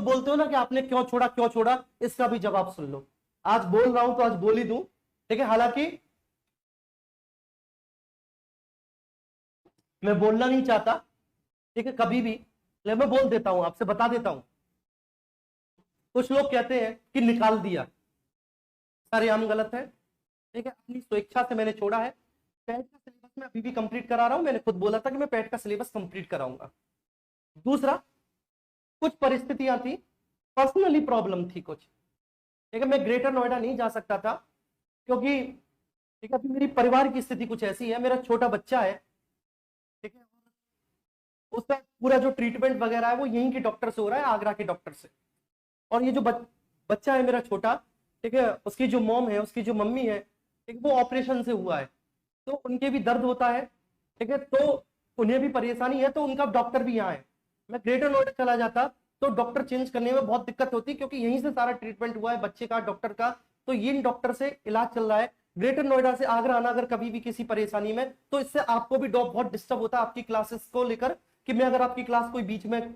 लोग बोलते हो ना कि आपने क्यों छोड़ा क्यों छोड़ा, इसका भी जवाब सुन लो। आज बोल रहा हूं तो आज बोल ही दूं, ठीक है। हालांकि मैं बोलना नहीं चाहता, ठीक है, कभी भी, लेकिन मैं बोल देता हूं, आपसे बता देता हूं। कुछ लोग कहते हैं कि निकाल दिया, सारे आम गलत है, ठीक है। अपनी स्वेच्छा से मैंने छोड़ा है। पैट का सिलेबस मैं अभी भी कंप्लीट करा रहा हूं, मैंने खुद बोला था कि मैं पैट का सिलेबस कंप्लीट कराऊंगा। दूसरा, कुछ परिस्थितियां थी, पर्सनली प्रॉब्लम थी कुछ, ठीक है। मैं ग्रेटर नोएडा नहीं जा सकता था क्योंकि, ठीक है, अभी मेरी परिवार की स्थिति कुछ ऐसी है, मेरा छोटा बच्चा है, ठीक है, उसका पूरा जो ट्रीटमेंट वगैरह है वो यहीं के डॉक्टर से हो रहा है, आगरा के डॉक्टर से। और ये जो बच्चा है मेरा छोटा, ठीक है, उसकी जो मॉम है, उसकी जो मम्मी है, ठीक, वो ऑपरेशन से हुआ है, तो उनके भी दर्द होता है, ठीक है, तो उन्हें भी परेशानी है, तो उनका डॉक्टर भी यहाँ है। मैं ग्रेटर नोएडा चला जाता तो डॉक्टर चेंज करने में बहुत दिक्कत होती, क्योंकि यहीं से सारा ट्रीटमेंट हुआ है बच्चे का, डॉक्टर का, तो इन डॉक्टर से इलाज चल रहा है। ग्रेटर नोएडा से आगरा आना अगर कभी भी किसी परेशानी में, तो इससे आपको भी बहुत डिस्टर्ब होता है आपकी क्लासेस को लेकर, कि मैं अगर आपकी क्लास कोई बीच में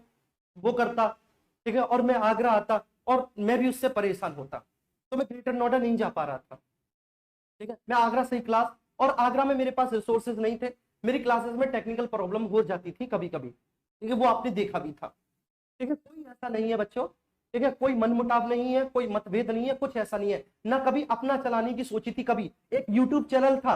वो करता, ठीक है, और मैं आगरा आता और मैं भी उससे परेशान होता, तो मैं ग्रेटर नोएडा नहीं जा पा रहा था, ठीक है। मैं आगरा से ही क्लास, और आगरा में मेरे पास रिसोर्सेज नहीं थे, मेरी क्लासेस में टेक्निकल प्रॉब्लम हो जाती थी कभी कभी, ठीक है, वो आपने देखा भी था, ठीक है। कोई ऐसा नहीं है बच्चों, ठीक है, कोई मनमुटाव नहीं है, कोई मतभेद नहीं है, कुछ ऐसा नहीं है ना, कभी अपना चलाने की सोची थी कभी। एक यूट्यूब चैनल था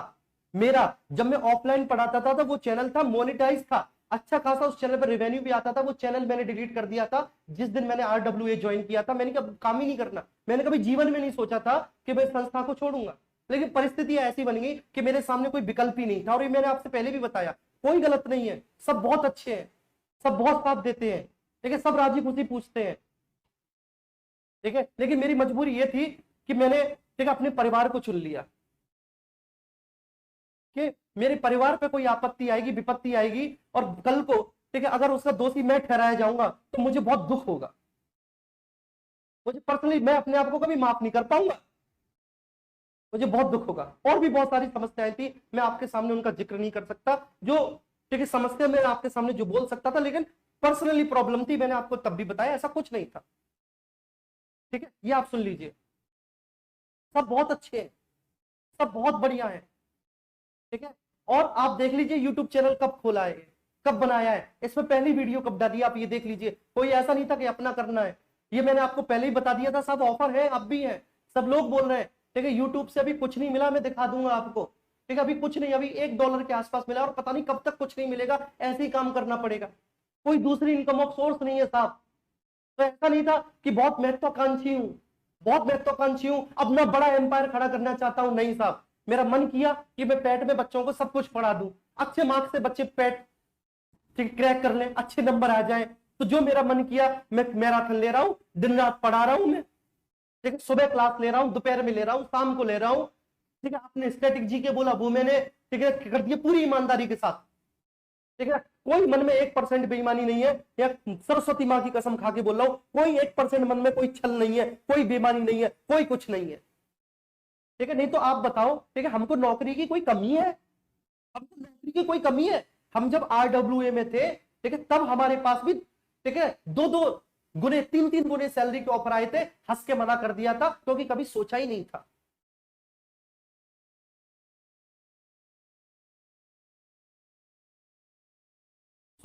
मेरा, जब मैं ऑफलाइन पढ़ाता था तो वो चैनल था, मोनेटाइज था, अच्छा खासा उस चैनल पर रेवेन्यू भी आता था। वो चैनल मैंने डिलीट कर दिया था जिस दिन मैंने RWA ज्वाइन किया था। मैंने कहा काम ही नहीं करना, मैंने कभी जीवन में नहीं सोचा था कि मैं संस्था को छोड़ूंगा, लेकिन परिस्थितियां ऐसी बन गई कि मेरे सामने कोई विकल्प ही नहीं था। और ये मैंने आपसे पहले भी बताया, कोई गलत नहीं है, सब बहुत अच्छे हैं, सब बहुत साथ देते हैं, ठीक है, सब राजी खुशी पूछते हैं, ठीक है, लेकिन मेरी मजबूरी ये थी कि मैंने, ठीक है, अपने परिवार को चुन लिया कि मेरे परिवार पे कोई आपत्ति आएगी, विपत्ति आएगी, और कल को, ठीक है, अगर उसका दोषी मैं ठहराया जाऊंगा तो मुझे बहुत दुख होगा, मुझे पर्सनली, मैं अपने आप को कभी माफ नहीं कर पाऊंगा, मुझे बहुत दुख होगा। और भी बहुत सारी समस्याएं थी, मैं आपके सामने उनका जिक्र नहीं कर सकता, जो, ठीक है, समस्या मैं आपके सामने जो बोल सकता था, लेकिन पर्सनली प्रॉब्लम थी, मैंने आपको तब भी बताया, ऐसा कुछ नहीं था, ठीक है। ये आप सुन लीजिए, सब बहुत अच्छे हैं, सब बहुत बढ़िया है, ठीक है। और आप देख लीजिए यूट्यूब चैनल कब खोला है, कब बनाया है, इसमें पहली वीडियो कब डाली, आप ये देख लीजिए। कोई ऐसा नहीं था कि अपना करना है, ये मैंने आपको पहले ही बता दिया था, सब ऑफर है, अब भी है, सब लोग बोल रहे हैं, ठीक है। यूट्यूब से अभी कुछ नहीं मिला, मैं दिखा दूंगा आपको, ठीक है, अभी कुछ नहीं, अभी $1 के आसपास मिला, और पता नहीं कब तक कुछ नहीं मिलेगा, ऐसे ही काम करना पड़ेगा, कोई दूसरी इनकम ऑफ सोर्स नहीं है साहब। तो ऐसा नहीं था कि बहुत महत्वाकांक्षी हूं, बहुत महत्वाकांक्षी हूं, अब मैं बड़ा एम्पायर खड़ा करना चाहता हूं, नहीं साहब। मेरा मन किया कि मैं पैट में बच्चों को सब कुछ पढ़ा दूं, अच्छे मार्क्स से बच्चे पैट, ठीक, क्रैक कर लें, अच्छे नंबर आ जाए, तो जो मेरा मन किया, मैं मैराथन ले रहा हूं, दिन रात पढ़ा रहा हूं मैं, ठीक है, सुबह क्लास ले रहा हूं, दोपहर में ले रहा हूं, शाम को ले रहा हूं, ठीक है। आपने स्टैटिक जीके बोला, वो मैंने, ठीक है, कर दिया पूरी ईमानदारी के साथ, ठीक है। कोई मन में 1% बेईमानी नहीं है, या सरस्वती माँ की कसम खा के बोल रहा हूं, कोई 1% मन में कोई छल नहीं है, कोई बेईमानी नहीं है, कोई कुछ नहीं है, ठीक है। नहीं तो आप बताओ, ठीक है, हमको नौकरी की कोई कमी है, हमको नौकरी की कोई कमी है? हम जब RWA में थे, ठीक है, तब हमारे पास भी, ठीक है, 2-2 गुने, 3-3 गुने सैलरी के ऑफर आए थे, हंस के मना कर दिया था, क्योंकि कभी सोचा ही नहीं था।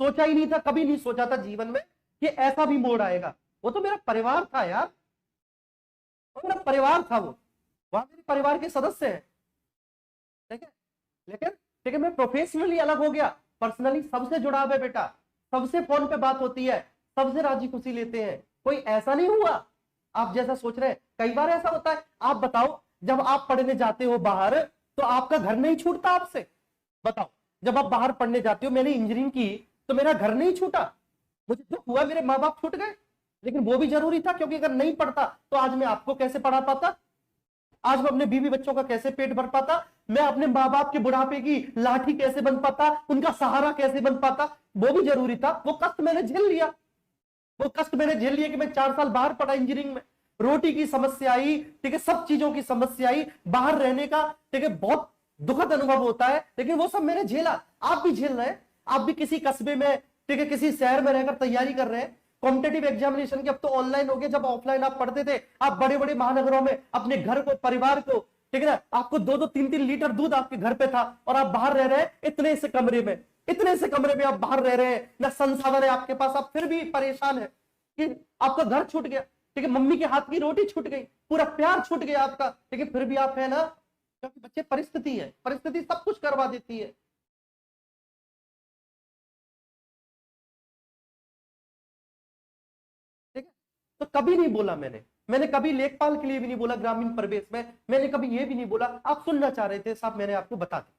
सोचा ही नहीं था, कभी नहीं सोचा था जीवन में कि ऐसा भी मोड़ आएगा। वो तो मेरा परिवार था यार, वो मेरा परिवार था, वो वहां मेरे परिवार के सदस्य हैं, ठीक है। लेकिन, ठीक है, मैं प्रोफेशनली अलग हो गया, पर्सनली सबसे जुड़ाव है बेटा, सबसे फोन पे बात होती है, सबसे राजी खुशी लेते हैं, कोई ऐसा नहीं हुआ आप जैसा सोच रहे हैं। कई बार ऐसा होता है, आप बताओ, जब आप पढ़ने जाते हो बाहर, तो आपका घर नहीं छूटता आपसे, बताओ, जब आप बाहर पढ़ने जाते हो, मैंने इंजीनियरिंग की तो मेरा घर नहीं छूटा, मुझे दुख हुआ, मेरे माँ बाप छूट गए, लेकिन वो भी जरूरी था, क्योंकि अगर नहीं पढ़ता तो आज मैं आपको कैसे पढ़ा पाता, आज मैं अपने बीवी बच्चों का कैसे पेट भर पाता, मैं अपने माँ बाप के बुढ़ापे की लाठी कैसे बन पाता, उनका सहारा कैसे बन पाता, वो भी जरूरी था। वो कष्ट मैंने झेल लिया, वो कष्ट मैंने झेल लिया कि मैं 4 साल बाहर पढ़ा इंजीनियरिंग में, रोटी की समस्या आई, ठीक है, सब चीजों की समस्या आई, बाहर रहने का, ठीक है, बहुत दुखद अनुभव होता है, लेकिन वो सब मैंने झेला, आप भी झेल रहे हैं, आप भी किसी कस्बे में, ठीक है, किसी शहर में रहकर तैयारी कर रहे हैं, कॉम्पिटेटिव एग्जामिनेशन की अब तो ऑनलाइन हो गया, जब ऑफलाइन आप पढ़ते थे, आप बड़े बड़े महानगरों में अपने घर को, परिवार को, ठीक है ना, आपको 2-2 3-3 लीटर दूध आपके घर पे था, और आप बाहर रह रहे हैं इतने से कमरे में, इतने से कमरे में आप बाहर रह रहे हैं, ना संसाधन है आपके पास, आप फिर भी परेशान है कि आपका घर छूट गया, ठीक है, मम्मी के हाथ की रोटी छूट गई, पूरा प्यार छूट गया आपका, लेकिन फिर भी आप है ना, क्योंकि बच्चे परिस्थिति है, परिस्थिति सब कुछ करवा देती है। ठीक है, तो कभी नहीं बोला मैंने कभी लेखपाल के लिए भी नहीं बोला ग्रामीण परिवेश में, मैंने कभी ये भी नहीं बोला, आप सुनना चाह रहे थे साहब, मैंने आपको बता दिया।